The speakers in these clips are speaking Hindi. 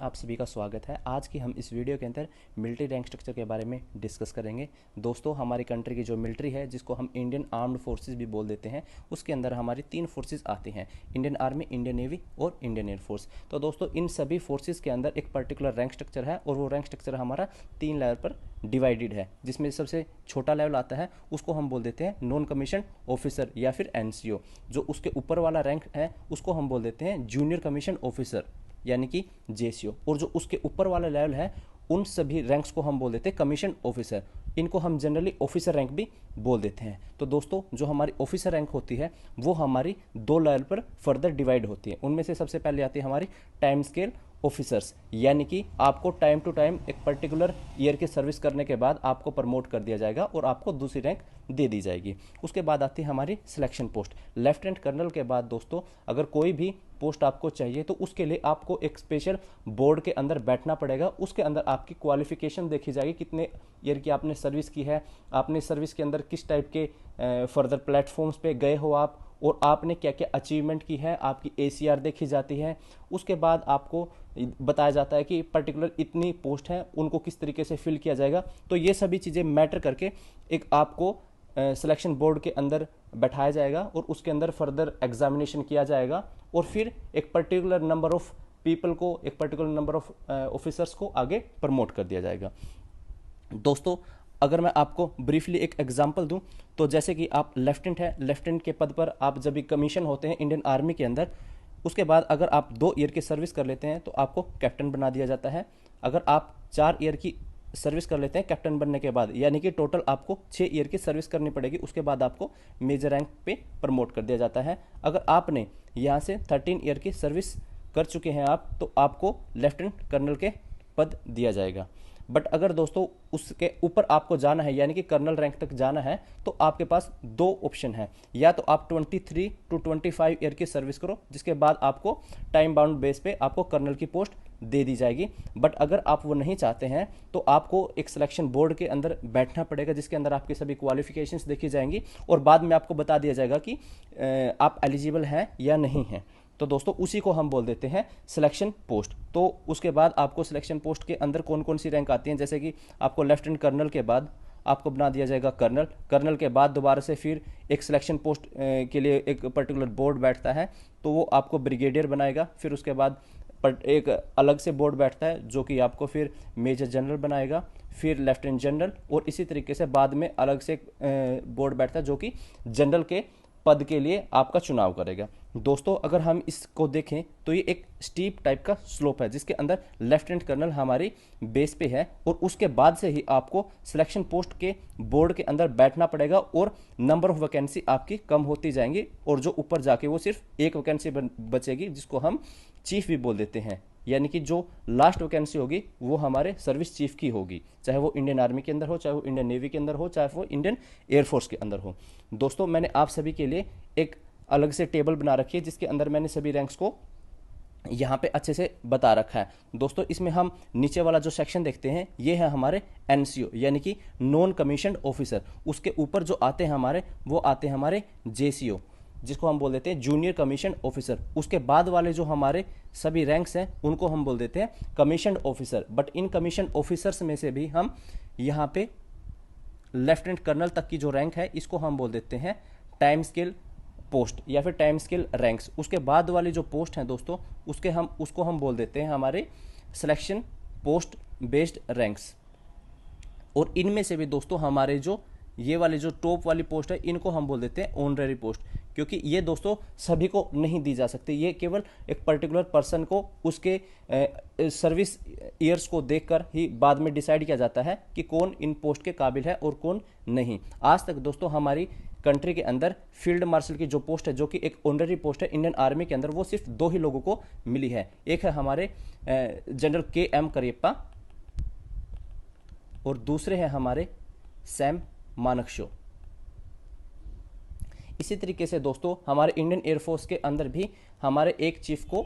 आप सभी का स्वागत है। आज की हम इस वीडियो के अंदर मिलिट्री रैंक स्ट्रक्चर के बारे में डिस्कस करेंगे। दोस्तों, हमारी कंट्री की जो मिलिट्री है, जिसको हम इंडियन आर्म्ड फोर्सेस भी बोल देते हैं, उसके अंदर हमारी 3 फोर्सेस आती हैं: इंडियन आर्मी, इंडियन नेवी और इंडियन एयरफोर्स। तो दोस्तों, इन सभी फोर्सेस के अंदर एक पर्टिकुलर रैंक स्ट्रक्चर है और वो रैंक स्ट्रक्चर हमारा 3 लेवल पर डिवाइडेड है, जिसमें सबसे छोटा लेवल आता है उसको हम बोल देते हैं नॉन कमीशन ऑफिसर या फिर एनसीओ। जो उसके ऊपर वाला रैंक है उसको हम बोल देते हैं जूनियर कमीशन ऑफिसर यानी कि जेसीओ। और जो उसके ऊपर वाला लेवल है उन सभी रैंक्स को हम बोल देते हैं कमीशन ऑफिसर। इनको हम जनरली ऑफिसर रैंक भी बोल देते हैं। तो दोस्तों, जो हमारी ऑफिसर रैंक होती है वो हमारी 2 लेवल पर फर्दर डिवाइड होती है। उनमें से सबसे पहले आती है हमारी टाइम स्केल ऑफिसर्स, यानी कि आपको टाइम टू टाइम एक पर्टिकुलर ईयर की सर्विस करने के बाद आपको प्रमोट कर दिया जाएगा और आपको दूसरी रैंक दे दी जाएगी। उसके बाद आती है हमारी सिलेक्शन पोस्ट। लेफ्टिनेंट कर्नल के बाद दोस्तों, अगर कोई भी पोस्ट आपको चाहिए तो उसके लिए आपको एक स्पेशल बोर्ड के अंदर बैठना पड़ेगा। उसके अंदर आपकी क्वालिफिकेशन देखी जाएगी, कितने ईयर की आपने सर्विस की है, आपने सर्विस के अंदर किस टाइप के फर्दर प्लेटफॉर्म्स पे गए हो आप, और आपने क्या क्या अचीवमेंट की है, आपकी एसीआर देखी जाती है। उसके बाद आपको बताया जाता है कि पर्टिकुलर इतनी पोस्ट है, उनको किस तरीके से फिल किया जाएगा। तो ये सभी चीज़ें मैटर करके एक आपको सिलेक्शन बोर्ड के अंदर बैठाया जाएगा और उसके अंदर फर्दर एग्जामिनेशन किया जाएगा और फिर एक पर्टिकुलर नंबर ऑफ पीपल को, एक पर्टिकुलर नंबर ऑफ ऑफिसर्स को आगे प्रमोट कर दिया जाएगा। दोस्तों, अगर मैं आपको ब्रीफली एक एग्जांपल दूं तो जैसे कि आप लेफ्टिनेंट है, लेफ्टिनेंट के पद पर आप जब भी कमीशन होते हैं इंडियन आर्मी के अंदर, उसके बाद अगर आप 2 ईयर की सर्विस कर लेते हैं तो आपको कैप्टन बना दिया जाता है। अगर आप 4 ईयर की सर्विस कर लेते हैं कैप्टन बनने के बाद, यानी कि टोटल आपको 6 ईयर की सर्विस करनी पड़ेगी, उसके बाद आपको मेजर रैंक पे प्रमोट कर दिया जाता है। अगर आपने यहाँ से 13 ईयर की सर्विस कर चुके हैं आप, तो आपको लेफ्टिनेंट कर्नल के पद दिया जाएगा। बट अगर दोस्तों उसके ऊपर आपको जाना है, यानी कि कर्नल रैंक तक जाना है, तो आपके पास 2 ऑप्शन है। या तो आप 23 टू 25 ईयर की सर्विस करो, जिसके बाद आपको टाइम बाउंड बेस पे आपको कर्नल की पोस्ट दे दी जाएगी। बट अगर आप वो नहीं चाहते हैं तो आपको एक सिलेक्शन बोर्ड के अंदर बैठना पड़ेगा, जिसके अंदर आपकी सभी क्वालिफिकेशंस देखी जाएंगी और बाद में आपको बता दिया जाएगा कि आप एलिजिबल हैं या नहीं हैं। तो दोस्तों, उसी को हम बोल देते हैं सिलेक्शन पोस्ट। तो उसके बाद आपको सिलेक्शन पोस्ट के अंदर कौन कौन सी रैंक आती हैं, जैसे कि आपको लेफ्टिनेंट कर्नल के बाद आपको बना दिया जाएगा कर्नल। कर्नल के बाद दोबारा से फिर एक सिलेक्शन पोस्ट के लिए एक पर्टिकुलर बोर्ड बैठता है, तो वो आपको ब्रिगेडियर बनाएगा। फिर उसके बाद एक अलग से बोर्ड बैठता है जो कि आपको फिर मेजर जनरल बनाएगा, फिर लेफ्टिनेंट जनरल, और इसी तरीके से बाद में अलग से एक बोर्ड बैठता है जो कि जनरल के पद के लिए आपका चुनाव करेगा। दोस्तों, अगर हम इसको देखें तो ये एक स्टीप टाइप का स्लोप है, जिसके अंदर लेफ्टिनेंट कर्नल हमारी बेस पे है और उसके बाद से ही आपको सिलेक्शन पोस्ट के बोर्ड के अंदर बैठना पड़ेगा और नंबर ऑफ वैकेंसी आपकी कम होती जाएंगी और जो ऊपर जाके वो सिर्फ एक वैकेंसी बचेगी, जिसको हम चीफ भी बोल देते हैं। यानी कि जो लास्ट वैकेंसी होगी वो हमारे सर्विस चीफ की होगी, चाहे वो इंडियन आर्मी के अंदर हो, चाहे वो इंडियन नेवी के अंदर हो, चाहे वो इंडियन एयरफोर्स के अंदर हो। दोस्तों, मैंने आप सभी के लिए एक अलग से टेबल बना रखी है, जिसके अंदर मैंने सभी रैंक्स को यहाँ पे अच्छे से बता रखा है। दोस्तों, इसमें हम नीचे वाला जो सेक्शन देखते हैं ये है हमारे एनसीओ, यानी कि नॉन कमीशन ऑफिसर। उसके ऊपर जो आते हैं हमारे, वो आते हैं हमारे जेसीओ, जिसको हम बोल देते हैं जूनियर कमीशन ऑफिसर। उसके बाद वाले जो हमारे सभी रैंक्स हैं उनको हम बोल देते हैं commission officer. But in commission officers में से भी हम यहाँ पे लेफ्टिनेंट कर्नल तक की जो रैंक है इसको हम बोल देते हैं टाइम स्केल पोस्ट या फिर टाइम स्केल रैंक्स। उसके बाद वाली जो पोस्ट हैं दोस्तों, उसको हम बोल देते हैं हमारे सिलेक्शन पोस्ट बेस्ड रैंक्स। और इनमें से भी दोस्तों हमारे जो ये वाले जो टॉप वाली पोस्ट है इनको हम बोल देते हैं ऑनररी पोस्ट, क्योंकि ये दोस्तों सभी को नहीं दी जा सकती। ये केवल एक पर्टिकुलर पर्सन को उसके सर्विस ईयर्स को देखकर ही बाद में डिसाइड किया जाता है कि कौन इन पोस्ट के काबिल है और कौन नहीं। आज तक दोस्तों हमारी कंट्री के अंदर फील्ड मार्शल की जो पोस्ट है, जो कि एक ऑनररी पोस्ट है इंडियन आर्मी के अंदर, वो सिर्फ 2 ही लोगों को मिली है। एक है हमारे जनरल KM करियप्पा और दूसरे हैं हमारे सैम मानेकशॉ। इसी तरीके से दोस्तों हमारे इंडियन एयरफोर्स के अंदर भी हमारे एक चीफ को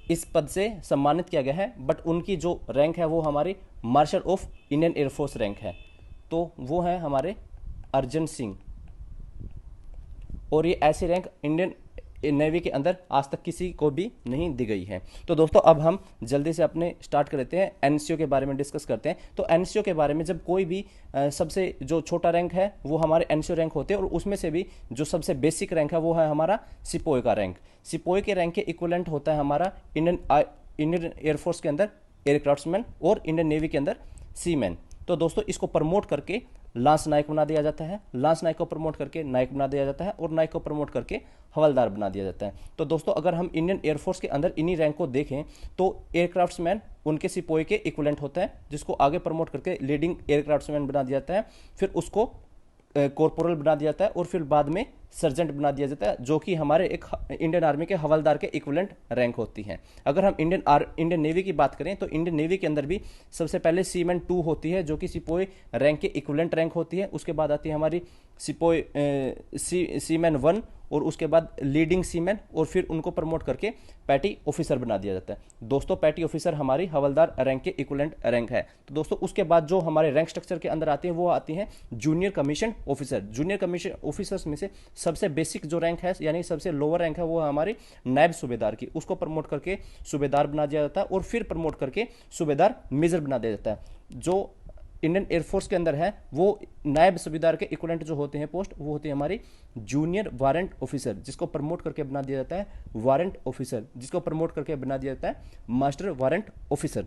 इस पद से सम्मानित किया गया है, बट उनकी जो रैंक है वो हमारी marshal of Indian air force rank है, तो वो है हमारे अर्जन सिंह। और ये ऐसी रैंक इंडियन नेवी के अंदर आज तक किसी को भी नहीं दी गई है। तो दोस्तों अब हम जल्दी से अपने स्टार्ट कर लेते हैं, एनसीओ के बारे में डिस्कस करते हैं। तो एनसीओ के बारे में, जब कोई भी सबसे जो छोटा रैंक है वो हमारे एनसीओ रैंक होते हैं, और उसमें से भी जो सबसे बेसिक रैंक है वो है हमारा सिपोई का रैंक। सिपोई के रैंक के इक्विवेलेंट होता है हमारा इंडियन एयरफोर्स के अंदर एयरक्राफ्ट्समैन और इंडियन नेवी के अंदर सीमैन। तो दोस्तों इसको प्रमोट करके लांस नायक बना दिया जाता है, लांस नायक को प्रमोट करके नायक बना दिया जाता है, और नायक को प्रमोट करके हवलदार बना दिया जाता है। तो दोस्तों अगर हम इंडियन एयरफोर्स के अंदर इन्हीं रैंक को देखें तो एयरक्राफ्ट्समैन उनके सिपोई के इक्विवेलेंट होता है, जिसको आगे प्रमोट करके लीडिंग एयरक्राफ्ट्समैन बना दिया जाता है, फिर उसको कॉर्पोरल बना दिया जाता है, और फिर बाद में सर्जेंट बना दिया जाता है, जो कि हमारे एक इंडियन आर्मी के हवलदार के इक्विवेलेंट रैंक होती हैं। अगर हम इंडियन नेवी की बात करें तो इंडियन नेवी के अंदर भी सबसे पहले सीमैन 2 होती है, जो कि सिपोई रैंक के इक्विवेलेंट रैंक होती है। उसके बाद आती है हमारी सिपोई सीमैन 1, और उसके बाद लीडिंग सीमैन, और फिर उनको प्रमोट करके पैटी ऑफिसर बना दिया जाता है। दोस्तों पैटी ऑफिसर हमारी हवलदार रैंक के इक्विवेलेंट रैंक है। तो दोस्तों उसके बाद जो हमारे रैंक स्ट्रक्चर के अंदर आती है वो आती हैं junior commission officer. Junior commission officers में से सबसे बेसिक जो रैंक है, यानी सबसे लोअर रैंक है, वो है हमारी नायब सूबेदार की। उसको प्रमोट करके सूबेदार बना दिया जाता है, और फिर प्रमोट करके सूबेदार मेजर बना दिया जाता है। जो इंडियन एयरफोर्स के अंदर है वो नायब सूबेदार के इक्विवेलेंट जो होते हैं पोस्ट, वो होती है हमारी जूनियर वारंट ऑफिसर, जिसको प्रमोट करके बना दिया जाता है वारंट ऑफिसर, जिसको प्रमोट करके बना दिया जाता है मास्टर वारंट ऑफिसर।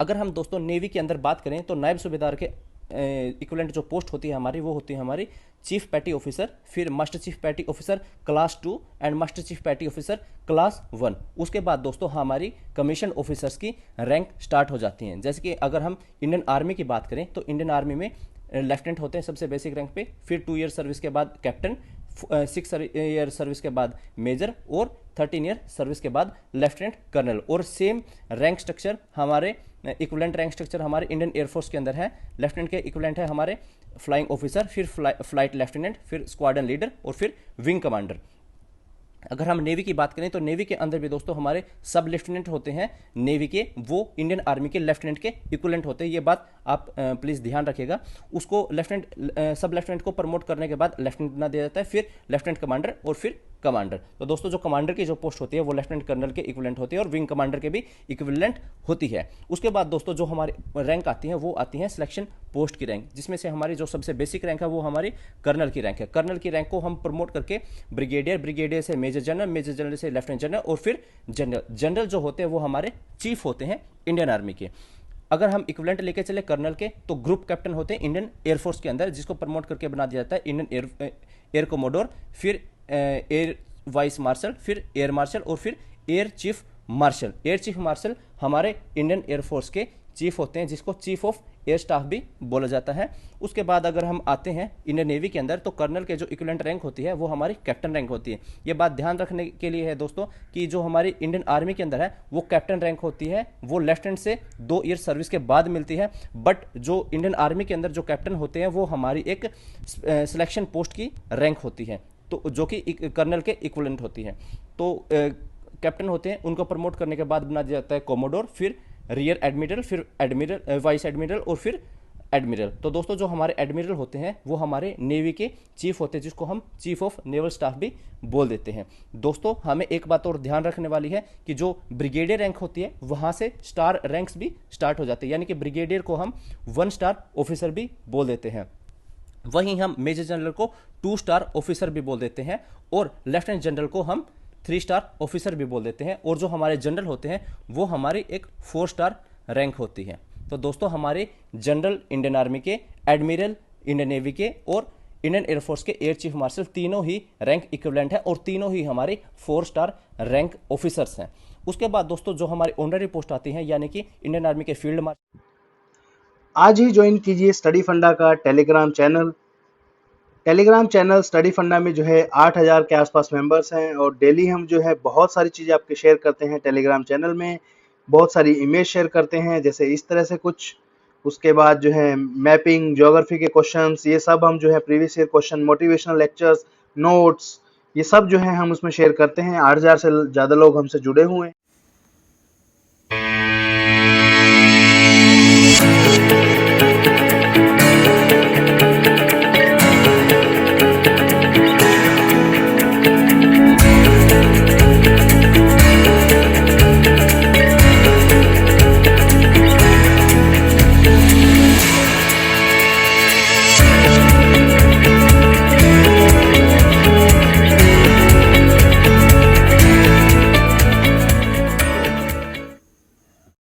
अगर हम दोस्तों नेवी के अंदर बात करें तो नायब सूबेदार के इक्विवेलेंट जो पोस्ट होती है हमारी, वो होती है हमारी चीफ पैटी ऑफिसर, फिर master chief petty officer class 2 and master chief petty officer class 1। उसके बाद दोस्तों हमारी कमीशन ऑफिसर्स की रैंक स्टार्ट हो जाती हैं। जैसे कि अगर हम इंडियन आर्मी की बात करें तो इंडियन आर्मी में लेफ्टिनेंट होते हैं सबसे बेसिक रैंक पे, फिर 2 ईयर सर्विस के बाद कैप्टन, 6 ईयर सर्विस के बाद मेजर, और 13 ईयर सर्विस के बाद लेफ्टिनेंट कर्नल। और सेम रैंक स्ट्रक्चर हमारे इक्विवेलेंट रैंक स्ट्रक्चर हमारे इंडियन एयरफोर्स के अंदर है। लेफ्टिनेंट के इक्विवेलेंट है हमारे फ्लाइंग ऑफिसर, फिर फ्लाइट लेफ्टिनेंट, फिर स्क्वाड्रन लीडर, और फिर विंग कमांडर। अगर हम नेवी की बात करें तो नेवी के अंदर भी दोस्तों हमारे सब लेफ्टिनेंट होते हैं नेवी के, वो इंडियन आर्मी के लेफ्टिनेंट के इक्विवेलेंट होते हैं। ये बात आप प्लीज़ ध्यान रखिएगा। उसको लेफ्टिनेंट सब लेफ्टिनेंट को प्रमोट करने के बाद लेफ्टिनेंट बना दिया जाता है, फिर लेफ्टिनेंट कमांडर, और फिर कमांडर। तो दोस्तों जो कमांडर की जो पोस्ट होती है वो लेफ्टिनेंट कर्नल के इक्विवेलेंट होती है, और विंग कमांडर के भी इक्विवेलेंट होती है। उसके बाद दोस्तों जो हमारी रैंक आती है वो आती है सिलेक्शन पोस्ट की रैंक, जिसमें से हमारी जो सबसे बेसिक रैंक है वो हमारी कर्नल की रैंक है। कर्नल की रैंक को हम प्रमोट करके ब्रिगेडियर, ब्रिगेडियर से मेजर जनरल, मेजर जनरल से लेफ्टिनेंट जनरल, और फिर जनरल। जनरल जो होते हैं वो हमारे चीफ होते हैं इंडियन आर्मी के। अगर हम इक्विवेलेंट लेके चले कर्नल के तो ग्रुप कैप्टन होते हैं इंडियन एयरफोर्स के अंदर, जिसको प्रमोट करके बना दिया जाता है इंडियन एयर कोमोडोर, फिर एयर वाइस मार्शल, फिर एयर मार्शल, और फिर air chief marshal. Air chief marshal हमारे इंडियन एयरफोर्स के चीफ होते हैं, जिसको चीफ ऑफ एयर स्टाफ भी बोला जाता है। उसके बाद अगर हम आते हैं इंडियन नेवी के अंदर तो कर्नल के जो इक्विवेलेंट रैंक होती है वो हमारी कैप्टन रैंक होती है। ये बात ध्यान रखने के लिए है दोस्तों कि जो हमारी इंडियन आर्मी के अंदर है वो कैप्टन रैंक होती है, वो लेफ्टिनेंट से 2 ईयर सर्विस के बाद मिलती है। बट जो इंडियन आर्मी के अंदर जो कैप्टन होते हैं वो हमारी एक सिलेक्शन पोस्ट की रैंक होती है, तो जो कि कर्नल के इक्विवेलेंट होती है। तो कैप्टन होते हैं, उनको प्रमोट करने के बाद बना दिया जाता है कोमोडोर, फिर रियर एडमिरल, फिर एडमिरल, वाइस एडमिरल, और फिर एडमिरल। तो दोस्तों जो हमारे एडमिरल होते हैं वो हमारे नेवी के चीफ होते हैं, जिसको हम चीफ ऑफ नेवल स्टाफ भी बोल देते हैं। दोस्तों हमें एक बात और ध्यान रखने वाली है कि जो ब्रिगेडियर रैंक होती है वहाँ से स्टार रैंक्स भी स्टार्ट हो जाते हैं, यानी कि ब्रिगेडियर को हम 1 स्टार ऑफिसर भी बोल देते हैं। वहीं हम मेजर जनरल को 2 स्टार ऑफिसर भी बोल देते हैं, और लेफ्टिनेंट जनरल को हम 3 स्टार ऑफिसर भी बोल देते हैं, और जो हमारे जनरल होते हैं वो हमारी एक 4 स्टार रैंक होती है। तो दोस्तों हमारे जनरल इंडियन आर्मी के, एडमिरल इंडियन नेवी के, और इंडियन एयरफोर्स के एयर चीफ मार्शल तीनों ही रैंक इक्विवेलेंट है, और तीनों ही हमारे 4 स्टार रैंक ऑफिसर्स हैं। उसके बाद दोस्तों जो हमारी ऑनररी पोस्ट आती हैं, यानी कि इंडियन आर्मी के फील्ड मार्शल। आज ही ज्वाइन कीजिए स्टडी फंडा का Telegram channel. Telegram channel study फंडा में जो है 8000 के आसपास मेंबर्स हैं, और डेली हम जो है बहुत सारी चीज़ें आपके शेयर करते हैं टेलीग्राम चैनल में। बहुत सारी इमेज शेयर करते हैं, जैसे इस तरह से कुछ। उसके बाद जो है मैपिंग, ज्योग्राफी के क्वेश्चंस, ये सब हम जो है previous year question, motivational lectures, notes, ये सब जो है हम उसमें शेयर करते हैं। 8000 से ज़्यादा लोग हमसे जुड़े हुए हैं।